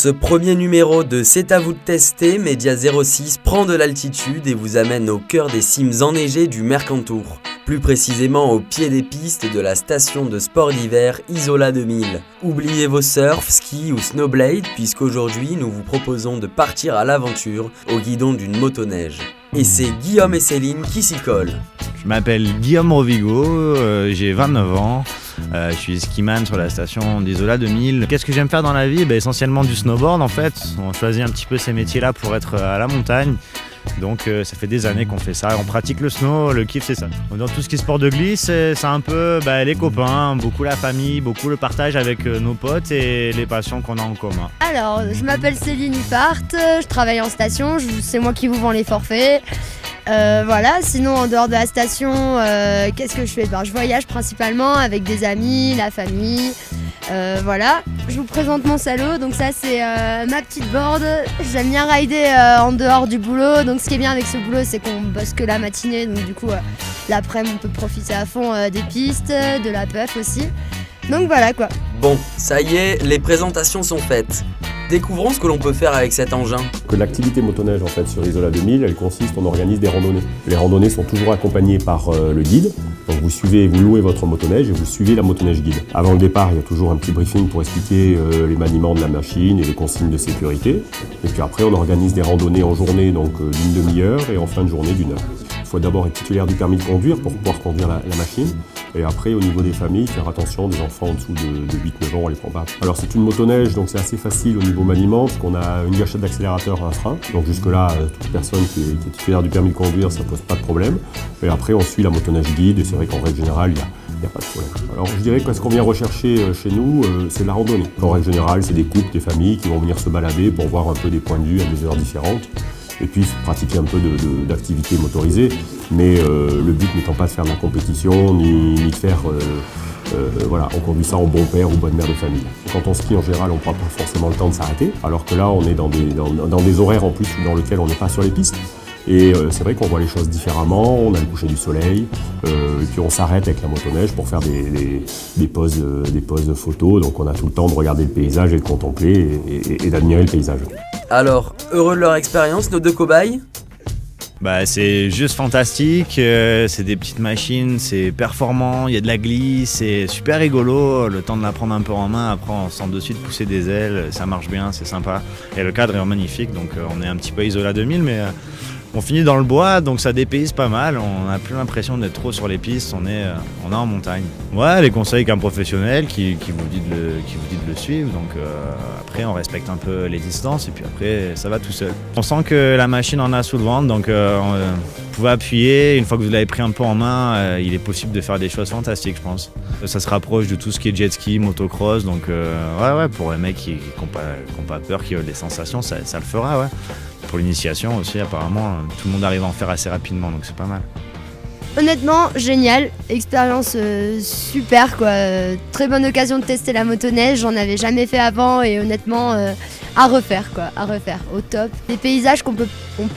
ce premier numéro de C'est à vous de tester, Média 06 prend de l'altitude et vous amène au cœur des cimes enneigées du Mercantour. Plus précisément au pied des pistes de la station de sport d'hiver Isola 2000. Oubliez vos surf, ski ou snowblade puisqu'aujourd'hui nous vous proposons de partir à l'aventure au guidon d'une motoneige. Et c'est Guillaume et Céline qui s'y collent. Je m'appelle Guillaume Rovigo, j'ai 29 ans. Je suis skiman sur la station d'Isola 2000. Qu'est-ce que j'aime faire dans la vie ? Essentiellement du snowboard en fait. On choisit un petit peu ces métiers-là pour être à la montagne. Donc ça fait des années qu'on fait ça, on pratique le snow, le kiff c'est ça. Dans tout ce qui est sport de glisse, c'est un peu les copains, beaucoup la famille, beaucoup le partage avec nos potes et les passions qu'on a en commun. Alors, je m'appelle Céline Huppart, je travaille en station, c'est moi qui vous vends les forfaits. Voilà, sinon en dehors de la station, qu'est-ce que je fais ? Je voyage principalement avec des amis, la famille. Voilà, je vous présente mon salaud, donc ça c'est ma petite board. J'aime bien rider en dehors du boulot, donc ce qui est bien avec ce boulot c'est qu'on bosse que la matinée, donc du coup l'après-midi on peut profiter à fond des pistes, de la puff aussi. Donc voilà quoi. Bon, ça y est, les présentations sont faites. Découvrons ce que l'on peut faire avec cet engin. Que l'activité motoneige en fait sur Isola 2000, elle consiste, on organise des randonnées. Les randonnées sont toujours accompagnées par le guide. Donc vous louez votre motoneige et vous suivez la motoneige guide. Avant le départ, il y a toujours un petit briefing pour expliquer les maniements de la machine et les consignes de sécurité. Et puis après, on organise des randonnées en journée, donc d'une demi-heure et en fin de journée d'une heure. Il faut d'abord être titulaire du permis de conduire pour pouvoir conduire la machine. Et après, au niveau des familles, faire attention, des enfants en dessous de 8-9 ans, on les prend pas. Alors c'est une motoneige, donc c'est assez facile au niveau maniement, parce qu'on a une gâchette d'accélérateur, un frein. Donc jusque-là, toute personne qui est titulaire du permis de conduire, ça pose pas de problème. Et après, on suit la motoneige guide, et c'est vrai qu'en règle générale, il n'y a pas de problème. Alors je dirais que ce qu'on vient rechercher chez nous, c'est la randonnée. En règle générale, c'est des couples, des familles qui vont venir se balader pour voir un peu des points de vue à des heures différentes. Et puis pratiquer un peu d'activité motorisée, mais le but n'étant pas de faire de la compétition, ni de faire, on conduit ça en bon père ou bonne mère de famille. Quand on skie en général, on ne prend pas forcément le temps de s'arrêter, alors que là on est dans des horaires en plus dans lesquels on n'est pas sur les pistes. Et c'est vrai qu'on voit les choses différemment, on a le coucher du soleil, et puis on s'arrête avec la motoneige pour faire des poses photos, donc on a tout le temps de regarder le paysage et de contempler et d'admirer le paysage. Alors, heureux de leur expérience, nos deux cobayes ? C'est juste fantastique, c'est des petites machines, c'est performant, il y a de la glisse, c'est super rigolo, le temps de la prendre un peu en main, après on sent de suite pousser des ailes, ça marche bien, c'est sympa. Et le cadre est magnifique, donc on est un petit peu Isola 2000, mais on finit dans le bois, donc ça dépayse pas mal, on n'a plus l'impression d'être trop sur les pistes, on est en montagne. Ouais, les conseils qu'un professionnel qui vous dit de le suivre, donc après on respecte un peu les distances et puis après ça va tout seul. On sent que la machine en a sous le ventre, donc vous pouvez appuyer, une fois que vous l'avez pris un peu en main, il est possible de faire des choses fantastiques je pense. Ça se rapproche de tout ce qui est jet ski, motocross, donc pour les mecs qui n'ont pas peur, qui veulent des sensations, ça le fera ouais. Pour l'initiation aussi, apparemment, tout le monde arrive à en faire assez rapidement, donc c'est pas mal. Honnêtement, génial, expérience super quoi. Très bonne occasion de tester la motoneige, j'en avais jamais fait avant et honnêtement à refaire, au top. Des paysages on peut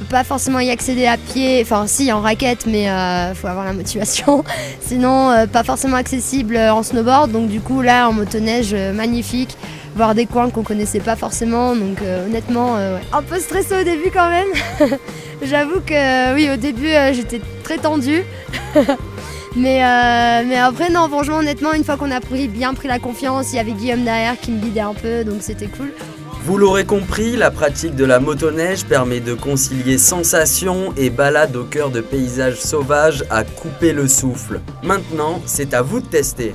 pas forcément y accéder à pied, enfin si en raquette, mais faut avoir la motivation. Sinon pas forcément accessible en snowboard, donc du coup là en motoneige magnifique. Voir des coins qu'on connaissait pas forcément, donc honnêtement un peu stressé au début quand même. J'avoue que oui, au début j'étais très tendue. mais après non, franchement honnêtement une fois qu'on a bien pris la confiance, il y avait Guillaume derrière qui me guidait un peu, donc c'était cool. Vous l'aurez compris, la pratique de la motoneige permet de concilier sensations et balades au cœur de paysages sauvages à couper le souffle. Maintenant, c'est à vous de tester.